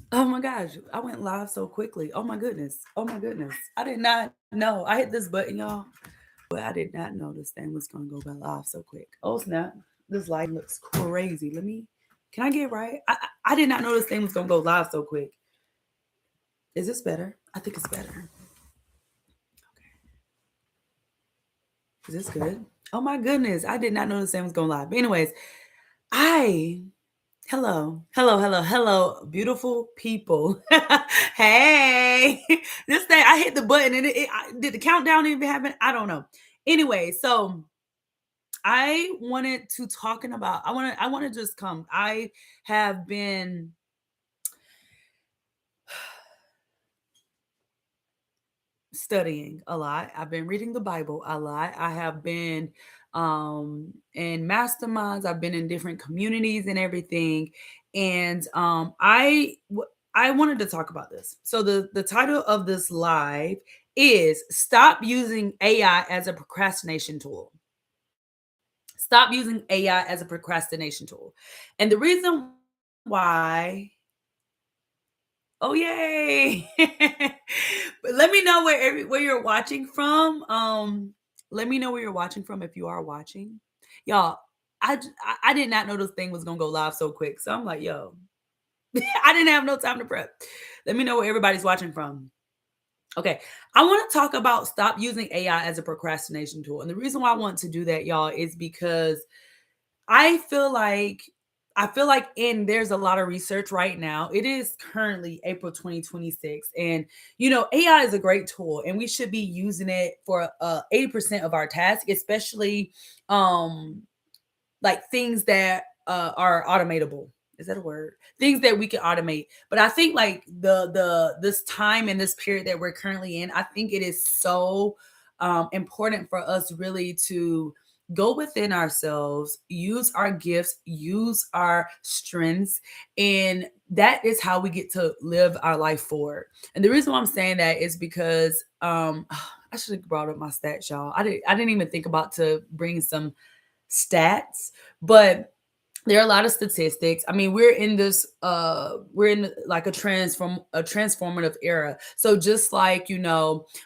Oh my gosh, I went live so quickly. Oh my goodness. Oh my goodness. I did not know. I hit this button, y'all, but I did not know this thing was gonna go by live so quick. Oh snap. This light looks crazy. Can I get it right? I did not know this thing was gonna go live so quick. Is this better? I think it's better. Is this good? Oh my goodness. I did not know this thing was going live. But anyways, I hello, beautiful people. Hey, this thing I hit the button and did the countdown even happen? I don't know. Anyway, so I wanted to talking about. I want to just come. I have been studying a lot. I've been reading the Bible a lot. I have been in masterminds. I've been in different communities and everything. And I wanted to talk about this. So the title of this live is Stop Using AI as a Procrastination Tool. Stop using AI as a procrastination tool. And the reason why, oh yay. But let me know where you're watching from. Let me know where you're watching from if you are watching. Y'all, I did not know this thing was gonna go live so quick. So I'm like, yo, I didn't have no time to prep. Let me know where everybody's watching from. Okay, I want to talk about stop using AI as a procrastination tool. And the reason why I want to do that, y'all, is because I feel like and there's a lot of research right now. It is currently April 2026, and AI is a great tool and we should be using it for 80% of our tasks, especially um like things that are automatable. Is that a word? Things that we can automate. But I think like the this time and this period that we're currently in, I think it is so important for us really to go within ourselves, use our gifts, use our strengths, and that is how we get to live our life forward. And the reason why I'm saying that is because I should have brought up my stats, y'all. I didn't even think about to bring some stats, but there are a lot of statistics. I mean, we're in like a transformative era. So just like,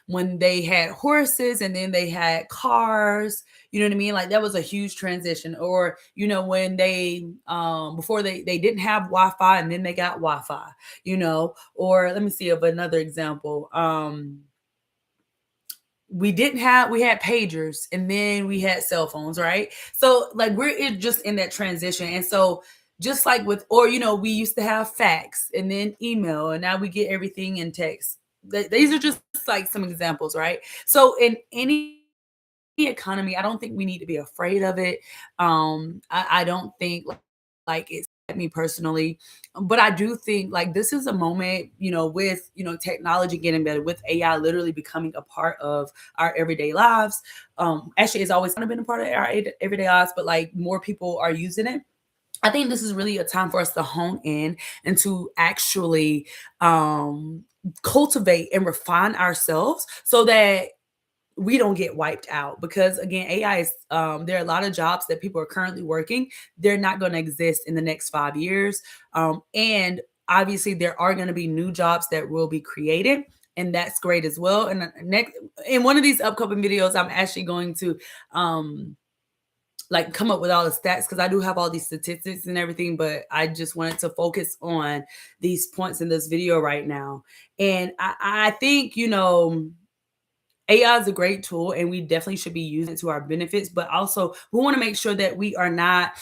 when they had horses and then they had cars, you know what I mean? Like that was a huge transition. Or, when they before they didn't have Wi-Fi and then they got Wi-Fi, or let me see of another example. We had pagers and then we had cell phones, right? So like just in that transition. And so just like with, or we used to have fax and then email, and now we get everything in text. These are just like some examples, right? So in any economy, I don't think we need to be afraid of it. I don't think like it's me personally, but I do think like this is a moment, with technology getting better, with AI literally becoming a part of our everyday lives. Actually, it's always kind of been a part of our everyday lives, but like more people are using it. I think this is really a time for us to hone in and to actually cultivate and refine ourselves so that we don't get wiped out. Because again, AI is there are a lot of jobs that people are currently working, they're not going to exist in the next 5 years. And obviously there are going to be new jobs that will be created, and that's great as well. And next, in one of these upcoming videos, I'm actually going to like come up with all the stats, because I do have all these statistics and everything, but I just wanted to focus on these points in this video right now. And I think AI is a great tool and we definitely should be using it to our benefits, but also we want to make sure that we are not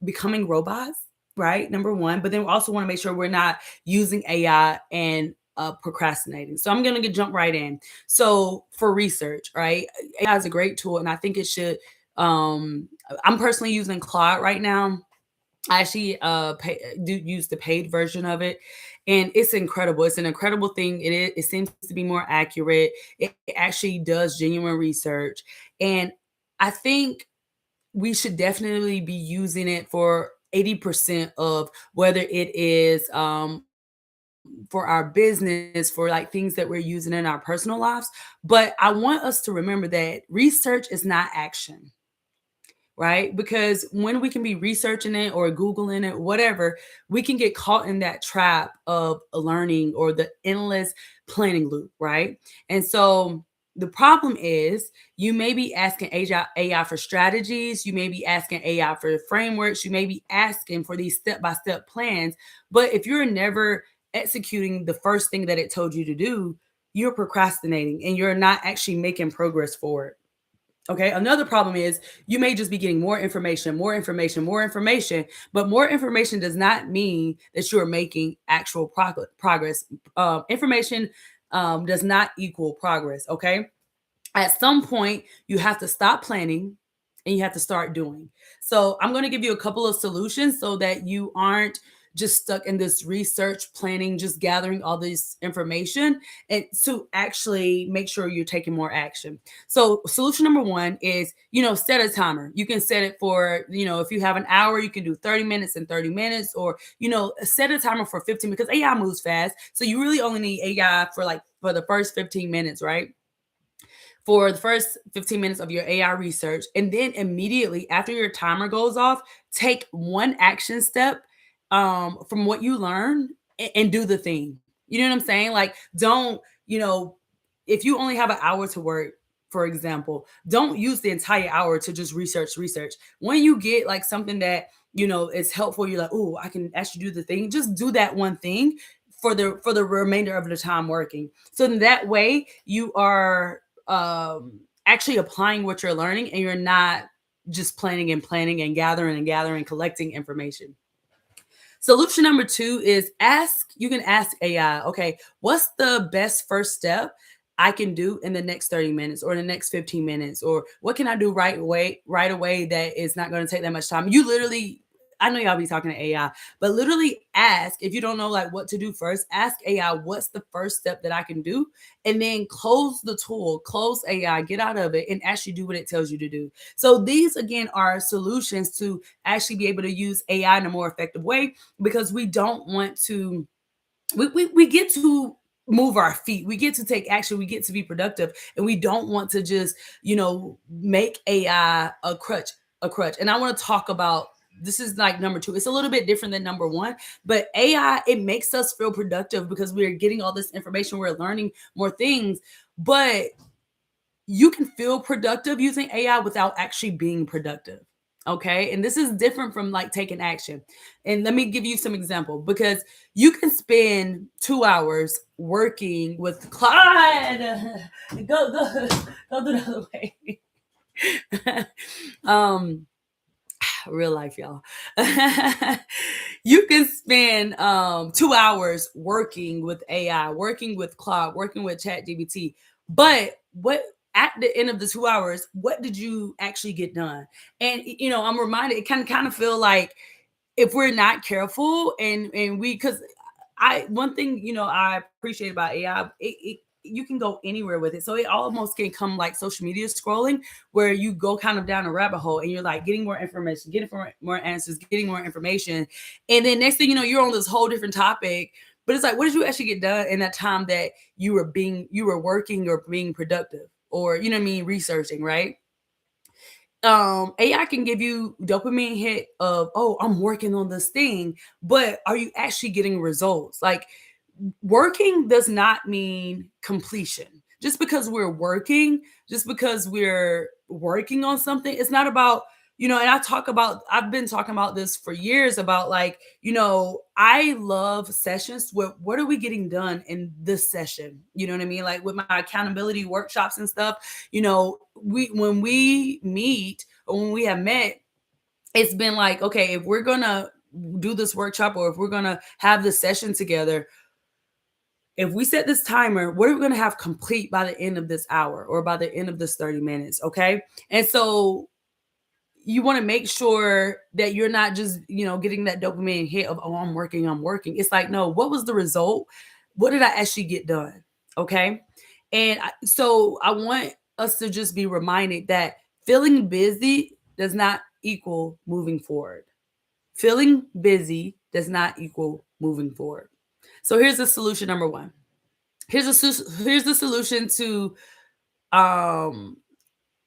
becoming robots, right? Number one. But then we also want to make sure we're not using AI and procrastinating. So I'm going to jump right in. So for research, right? AI is a great tool and I think it should. Um, I'm personally using Claude right now. I actually do use the paid version of it, and it's incredible. It's an incredible thing. It seems to be more accurate. It actually does genuine research, and I think we should definitely be using it for 80% of whether it is for our business, for like things that we're using in our personal lives. But I want us to remember that research is not action. right? Because when we can be researching it or Googling it, whatever, we can get caught in that trap of learning or the endless planning loop, right? And so the problem is you may be asking AI for strategies, you may be asking AI for frameworks, you may be asking for these step by step plans. But if you're never executing the first thing that it told you to do, you're procrastinating and you're not actually making progress forward. Okay. Another problem is you may just be getting more information, more information, more information, but more information does not mean that you're making actual progress. Information does not equal progress. Okay. At some point, you have to stop planning and you have to start doing. So, I'm going to give you a couple of solutions so that you aren't just stuck in this research planning, just gathering all this information, and to actually make sure you're taking more action. So, solution number one is, set a timer. You can set it for, if you have an hour, you can do 30 minutes and 30 minutes, or, set a timer for 15 because AI moves fast. So, you really only need AI for the first 15 minutes, right? For the first 15 minutes of your AI research. And then immediately after your timer goes off, take one action step from what you learn and do the thing. You know what I'm saying? Like, don't, if you only have an hour to work, for example, don't use the entire hour to just research. When you get like something that, is helpful, you're like, oh, I can actually do the thing. Just do that one thing for the remainder of the time working. So in that way, you are actually applying what you're learning and you're not just planning and gathering, collecting information. Solution number two is you can ask AI, okay, what's the best first step I can do in the next 30 minutes or the next 15 minutes? Or what can I do right away that is not going to take that much time? You literally, I know y'all be talking to AI, but literally ask, if you don't know like what to do first, ask AI, what's the first step that I can do? And then close the tool, close AI, get out of it and actually do what it tells you to do. So these again are solutions to actually be able to use AI in a more effective way, because we don't want to, we get to move our feet, we get to take action, we get to be productive, and we don't want to just make AI a crutch. And I want to talk about, this is like number two, it's a little bit different than number one, but AI, it makes us feel productive because we're getting all this information, we're learning more things, but you can feel productive using AI without actually being productive. Okay. And this is different from like taking action. And let me give you some example, because you can spend 2 hours working with Clyde. Go the other way. um Real life, y'all. You can spend 2 hours working with AI, working with Claude, working with ChatGPT. But what at the end of the 2 hours, what did you actually get done? And I'm reminded, it can kind of feel like if we're not careful and we, because I one thing I appreciate about AI, you can go anywhere with it. So it almost can come like social media scrolling, where you go kind of down a rabbit hole and you're like getting more information, getting more answers, getting more information, and then next thing you know, you're on this whole different topic. But it's like, what did you actually get done in that time that you were working or being productive, or what I mean, researching, right? AI can give you dopamine hit of, oh, I'm working on this thing, but are you actually getting results? Like, working does not mean completion. Just because we're working on something, it's not about, and I've been talking about this for years about like, I love sessions where what are we getting done in this session? You know what I mean? Like with my accountability workshops and stuff, when we meet or when we have met, it's been like, okay, if we're gonna do this workshop or if we're gonna have this session together, if we set this timer, what are we going to have complete by the end of this hour or by the end of this 30 minutes? Okay. And so you want to make sure that you're not just, getting that dopamine hit of, oh, I'm working. It's like, no, what was the result? What did I actually get done? Okay. And so I want us to just be reminded that feeling busy does not equal moving forward. Feeling busy does not equal moving forward. So here's the solution number one. Here's the solution to um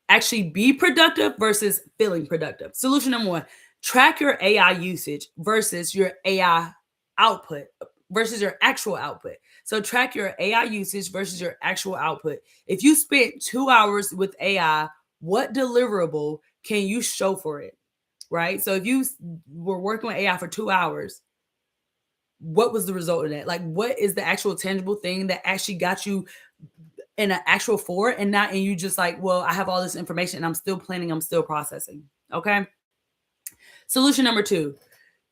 actually be productive versus feeling productive. Solution number one, track your AI usage versus your AI output versus your actual output. So track your AI usage versus your actual output. If you spent 2 hours with AI, what deliverable can you show for it? Right. So if you were working with AI for 2 hours, what was the result of that? Like, what is the actual tangible thing that actually got you in an actual for, and not, and you just like, well, I have all this information and I'm still planning, I'm still processing. Okay. Solution number two,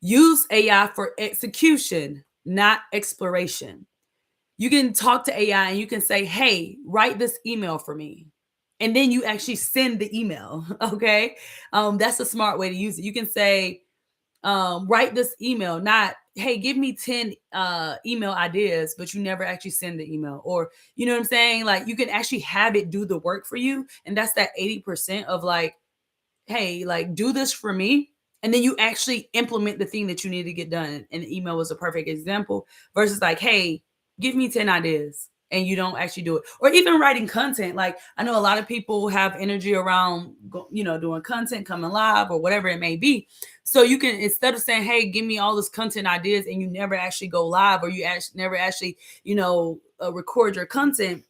use AI for execution, not exploration. You can talk to AI and you can say, hey, write this email for me. And then you actually send the email. Okay. That's a smart way to use it. You can say, write this email, not, hey, give me 10 email ideas, but you never actually send the email. Or, you know what I'm saying? Like, you can actually have it do the work for you. And that's that 80% of like, hey, like, do this for me. And then you actually implement the thing that you need to get done. And the email was a perfect example versus like, hey, give me 10 ideas. And you don't actually do it. Or even writing content. Like, I know a lot of people have energy around, doing content, coming live, or whatever it may be. So you can, instead of saying, hey, give me all this content ideas, and you never actually go live, or you actually never actually, record your content,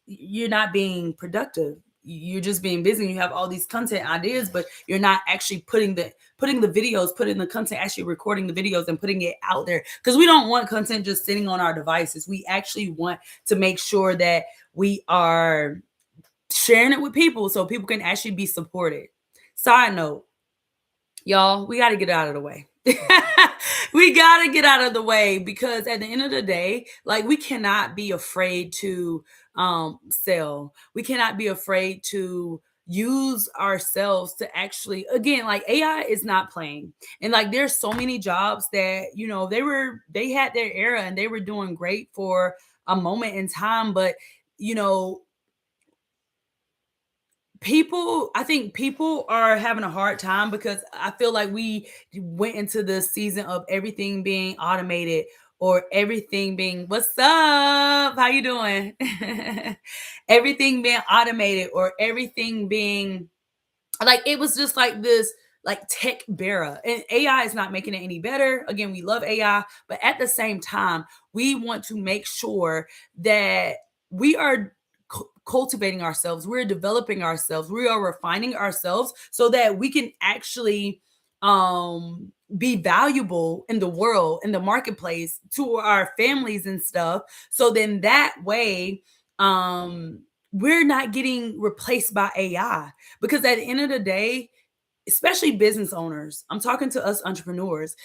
you're not being productive. You're just being busy. You have all these content ideas, but you're not actually putting the videos, putting the content, actually recording the videos and putting it out there. Because we don't want content just sitting on our devices. We actually want to make sure that we are sharing it with people so people can actually be supported. Side note, y'all, we got to get out of the way. We got to get out of the way, because at the end of the day, like, we cannot be afraid to sell. We cannot be afraid to use ourselves to actually, again, like, AI is not playing. And like, there's so many jobs that, they had their era and they were doing great for a moment in time, but you know I think people are having a hard time, because I feel like we went into the season of everything being automated, or everything being, what's up, how you doing? Everything being automated, or everything being like, it was just like this, like, tech bearer. And AI is not making it any better. Again, we love AI, but at the same time, we want to make sure that we are cultivating ourselves, we're developing ourselves, we are refining ourselves, so that we can actually be valuable in the world, in the marketplace, to our families and stuff. So then that way, we're not getting replaced by AI. Because at the end of the day, especially business owners, I'm talking to us entrepreneurs,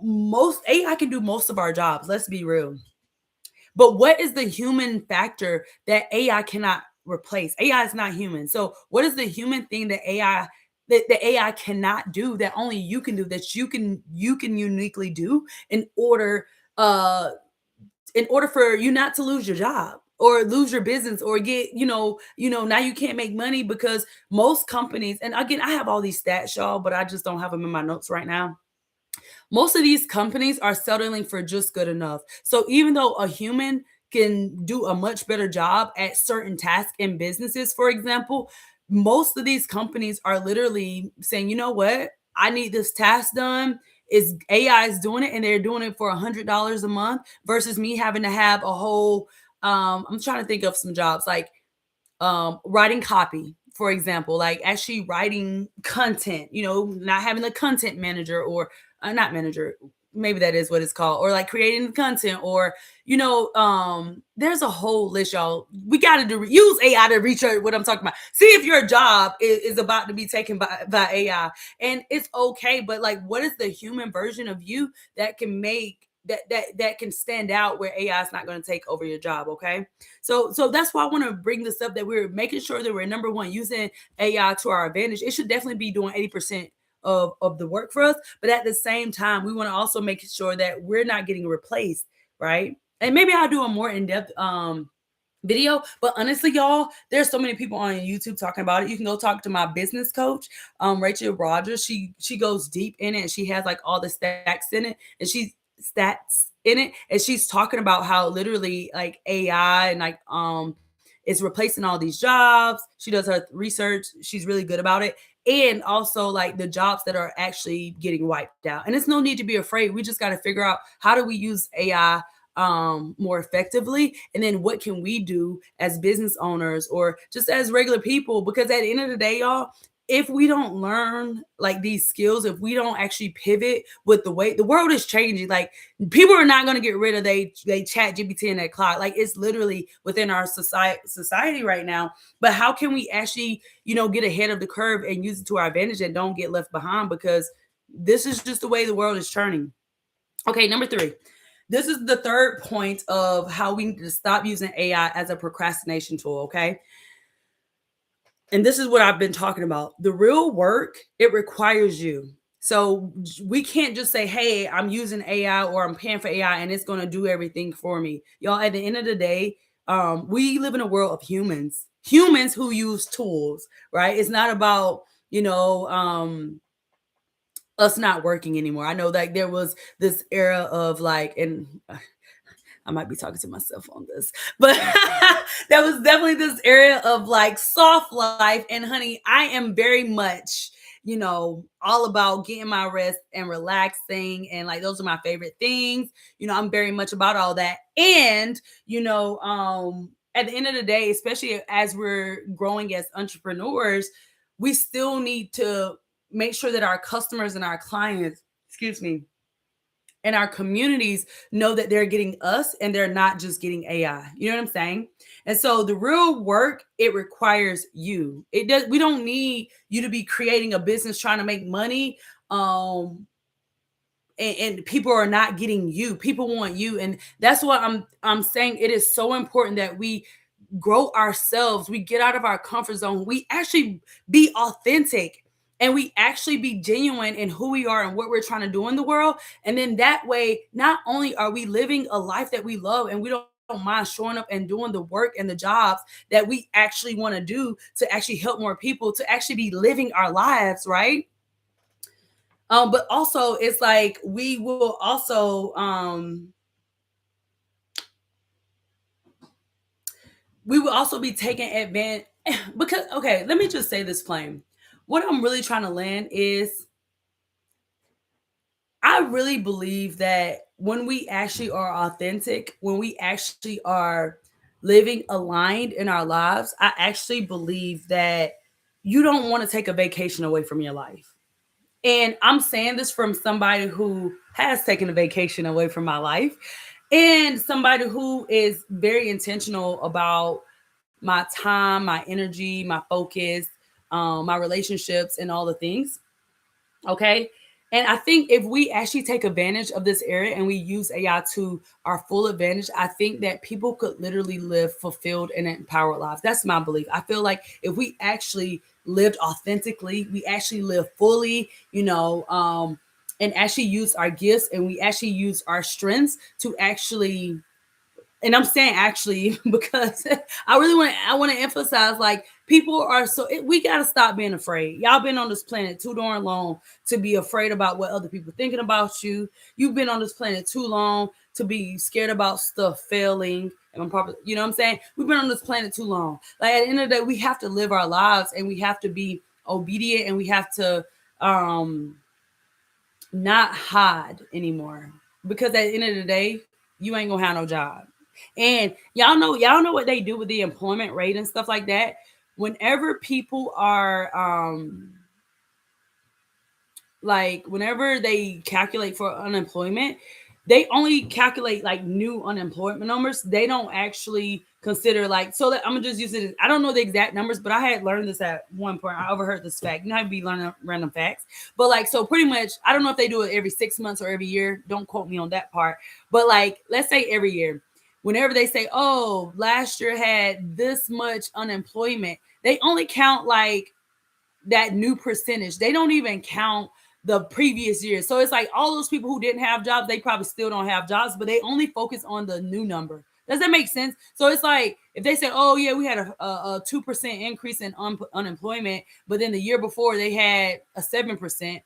most AI can do most of our jobs, let's be real. But what is the human factor that AI cannot replace? AI is not human. So what is the human thing that the AI cannot do, that only you can do, that you can uniquely do, uh in order for you not to lose your job, or lose your business, or get, now you can't make money? Because most companies, and again, I have all these stats, y'all, but I just don't have them in my notes right now. Most of these companies are settling for just good enough. So even though a human can do a much better job at certain tasks in businesses, for example, most of these companies are literally saying, you know what, I need this task done. Is AI is doing it, and they're doing it for $100 a month, versus me having to have a whole. I'm trying to think of some jobs, like writing copy, for example, like actually writing content, not having a content manager, or not manager, maybe that is what it's called, or like creating the content, or there's a whole list, y'all. We got to use AI to research what I'm talking about. See if your job is about to be taken by AI, and it's okay. But like, what is the human version of you that can make that can stand out, where AI is not going to take over your job? Okay. So that's why I want to bring this up, that we're making sure that we're, number one, using AI to our advantage. It should definitely be doing 80% of the work for us. But at the same time, we want to also make sure that we're not getting replaced, right? And maybe I'll do a more in-depth video. But honestly, y'all, there's so many people on YouTube talking about it. You can go talk to my business coach, Rachel Rogers. She goes deep in it, and she has like all the stats in it, and she's talking about how literally, like, AI and like it's replacing all these jobs. She does her research. She's really good about it. And also like the jobs that are actually getting wiped out. And it's no need to be afraid. We just got to figure out how do we use AI more effectively, and then what can we do as business owners or just as regular people, because at the end of the day, y'all, if we don't learn like these skills, if we don't actually pivot with the way the world is changing, like people are not going to get rid of they chat GPT and that cloud. Like it's literally within our society right now. But how can we actually, get ahead of the curve and use it to our advantage and don't get left behind, because this is just the way the world is turning. Okay, number 3. This is the third point of how we need to stop using AI as a procrastination tool, okay? And this is what I've been talking about. The real work, it requires you. So we can't just say, hey, I'm using AI or I'm paying for AI and it's going to do everything for me. Y'all, at the end of the day, we live in a world of humans who use tools, right? It's not about, us not working anymore. I know that there was this era of like, and I might be talking to myself on this, but there was definitely this area of like soft life. And honey, I am very much, all about getting my rest and relaxing. And like, those are my favorite things. I'm very much about all that. And, at the end of the day, especially as we're growing as entrepreneurs, we still need to make sure that our customers and our clients, excuse me, and our communities know that they're getting us and they're not just getting AI. You know what I'm saying? And so the real work, it requires you. We don't need you to be creating a business trying to make money. And people are not getting you. People want you. And that's what I'm saying. It is so important that we grow ourselves, we get out of our comfort zone, we actually be authentic, and we actually be genuine in who we are and what we're trying to do in the world. And then that way, not only are we living a life that we love and we don't mind showing up and doing the work and the jobs that we actually want to do to actually help more people, to actually be living our lives, right? But also it's like we will also be taking advantage because, okay, let me just say this plain. What I'm really trying to land is I really believe that when we actually are authentic, when we actually are living aligned in our lives, I actually believe that you don't want to take a vacation away from your life. And I'm saying this from somebody who has taken a vacation away from my life and somebody who is very intentional about my time, my energy, my focus, my relationships, and all the things. Okay. And I think if we actually take advantage of this area and we use AI to our full advantage, I think that people could literally live fulfilled and empowered lives. That's my belief. I feel like if we actually lived authentically, we actually live fully, and actually use our gifts and we actually use our strengths to actually, and I'm saying actually because I want to emphasize, like, people are we got to stop being afraid. Y'all been on this planet too darn long to be afraid about what other people thinking about you. You've been on this planet too long to be scared about stuff failing. And I'm probably, you know what I'm saying? We've been on this planet too long. Like, at the end of the day, we have to live our lives and we have to be obedient and we have to not hide anymore, because at the end of the day, you ain't gonna have no job. And y'all know what they do with the employment rate and stuff like that. Whenever people are like, whenever they calculate for unemployment, they only calculate like new unemployment numbers. They don't actually consider, like, so that I'm gonna just use it. I don't know the exact numbers, but I had learned this at one point. I overheard this fact. You know how to be learning random facts, but like, so pretty much, I don't know if they do it every 6 months or every year. Don't quote me on that part. But like, let's say every year, whenever they say, oh, last year had this much unemployment, they only count like that new percentage. They don't even count the previous year. So it's like all those people who didn't have jobs, they probably still don't have jobs, but they only focus on the new number. Does that make sense? So it's like if they say, oh yeah, we had a 2% increase in unemployment, but then the year before they had a 7%,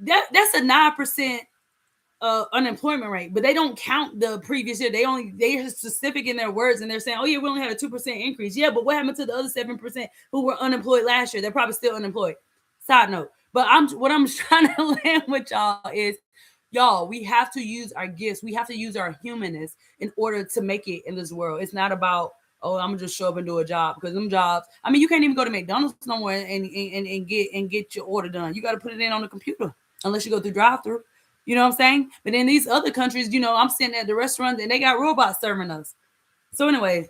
that's a 9% unemployment rate, but they don't count the previous year. They are specific in their words, and they're saying, "Oh yeah, we only had a 2% increase." Yeah, but what happened to the other 7% who were unemployed last year? They're probably still unemployed. Side note. But what I'm trying to land with y'all is, y'all, we have to use our gifts. We have to use our humanness in order to make it in this world. It's not about, oh, I'm gonna just show up and do a job, because them jobs. I mean, you can't even go to McDonald's no more and get your order done. You got to put it in on the computer unless you go through drive-through. You know what I'm saying? But in these other countries, I'm sitting at the restaurants and they got robots serving us. So anyway,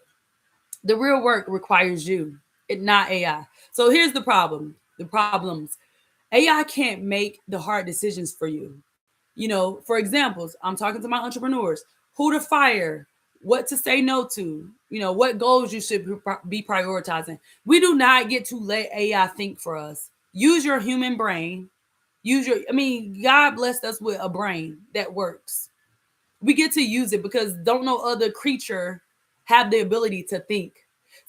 the real work requires you, not AI. So here's the problem. The problems. AI can't make the hard decisions for you. For examples, I'm talking to my entrepreneurs, who to fire, what to say no to, what goals you should be prioritizing. We do not get to let AI think for us. Use your human brain. God blessed us with a brain that works. We get to use it because don't no other creature have the ability to think.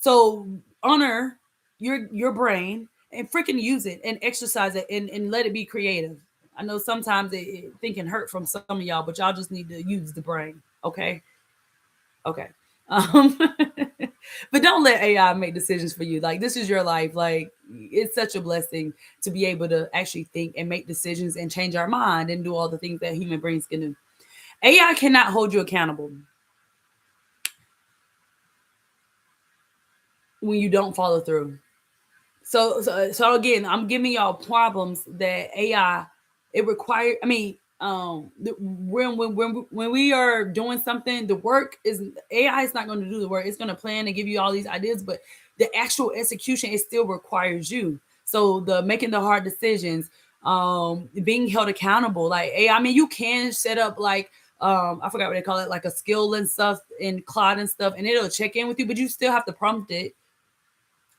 So honor your brain and freaking use it and exercise it and let it be creative. I know sometimes it thinking hurt from some of y'all, but y'all just need to use the brain. Okay. Okay. Um, but don't let AI make decisions for you. Like, this is your life. Like, it's such a blessing to be able to actually think and make decisions and change our mind and do all the things that human brains can do. AI cannot hold you accountable when you don't follow through. So again, I'm giving y'all problems that AI it requires. I mean, when we are doing something, the work is AI is not going to do the work. It's going to plan and give you all these ideas, but the actual execution it still requires you. So the making the hard decisions, being held accountable. Like AI, I mean, you can set up like I forgot what they call it, like a skill and stuff in Claude and stuff, and it'll check in with you, but you still have to prompt it.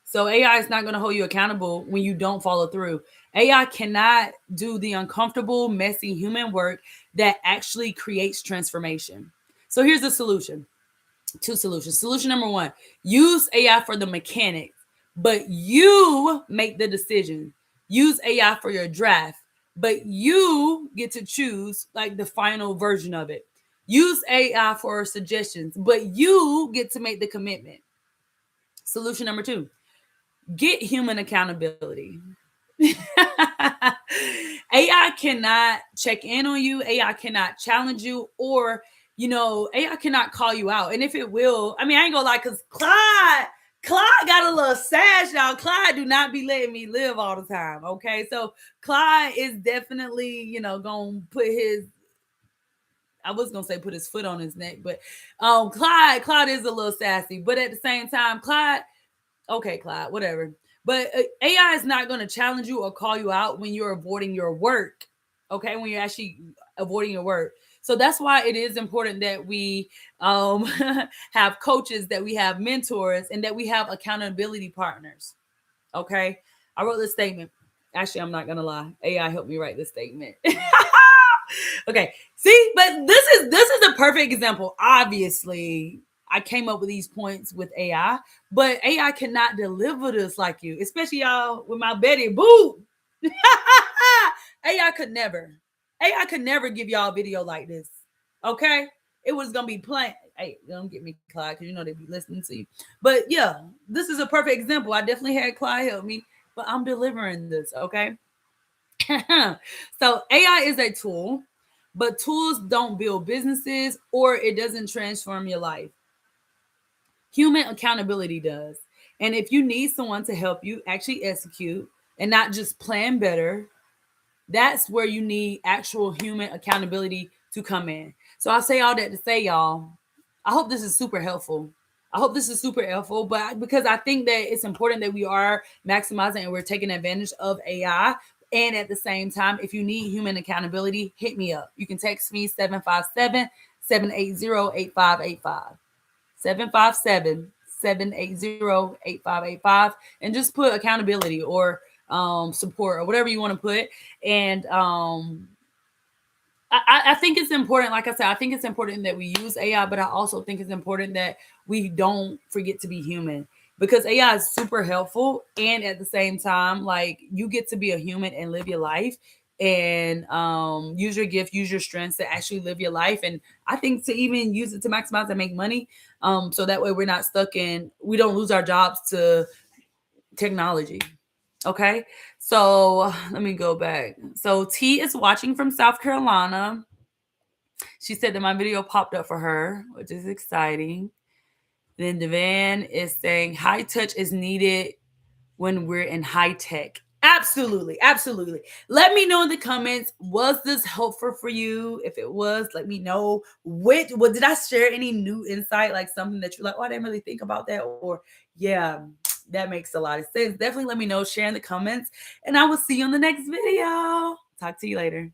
So AI is not going to hold you accountable when you don't follow through. AI cannot do the uncomfortable, messy human work that actually creates transformation. So here's the solution. Two solutions. Solution number one, use AI for the mechanics, but you make the decision. Use AI for your draft, but you get to choose like the final version of it. Use AI for suggestions, but you get to make the commitment. Solution number two, get human accountability. AI cannot check in on you. AI cannot challenge you, or AI cannot call you out. And if it will, I mean, I ain't gonna lie, because Clyde got a little sash, y'all. Clyde do not be letting me live all the time. Okay, so Clyde is definitely, gonna put his. I was gonna say put his foot on his neck, but Clyde is a little sassy. But at the same time, Clyde. Okay, Clyde, whatever. But AI is not going to challenge you or call you out when you're avoiding your work. Okay, when you're actually avoiding your work. So that's why it is important that we have coaches, that we have mentors, and that we have accountability partners. Okay, I wrote this statement. Actually, I'm not gonna lie. AI helped me write this statement. Okay, see, but this is a perfect example. Obviously, I came up with these points with AI, but AI cannot deliver this like you, especially y'all with my Betty Boo. AI could never. AI could never give y'all a video like this. Okay? It was gonna be plain. Hey, don't get me Clyde, because they be listening to you. But yeah, this is a perfect example. I definitely had Clyde help me, but I'm delivering this, okay? So AI is a tool, but tools don't build businesses or it doesn't transform your life. Human accountability does. And if you need someone to help you actually execute and not just plan better, that's where you need actual human accountability to come in. So I say all that to say, y'all, I hope this is super helpful. I hope this is super helpful, but because I think that it's important that we are maximizing and we're taking advantage of AI. And at the same time, if you need human accountability, hit me up. You can text me 757-780-8585. 757-780-8585, and just put accountability or support or whatever you want to put. And I think it's important, like I said, I think it's important that we use AI, but I also think it's important that we don't forget to be human, because AI is super helpful. And at the same time, like, you get to be a human and live your life. and use your gift, use your strengths to actually live your life. And I think to even use it to maximize and make money. So that way we're not stuck in, we don't lose our jobs to technology. Okay. So let me go back. So T is watching from South Carolina. She said that my video popped up for her, which is exciting. Then Devan is saying high touch is needed when we're in high tech. Absolutely, absolutely. Let me know in the comments, was this helpful for you? If it was, let me know. What did I share any new insight, like something that you're like, oh, I didn't really think about that, or yeah, that makes a lot of sense. Definitely let me know, share in the comments, and I will see you on the next video. Talk to you later.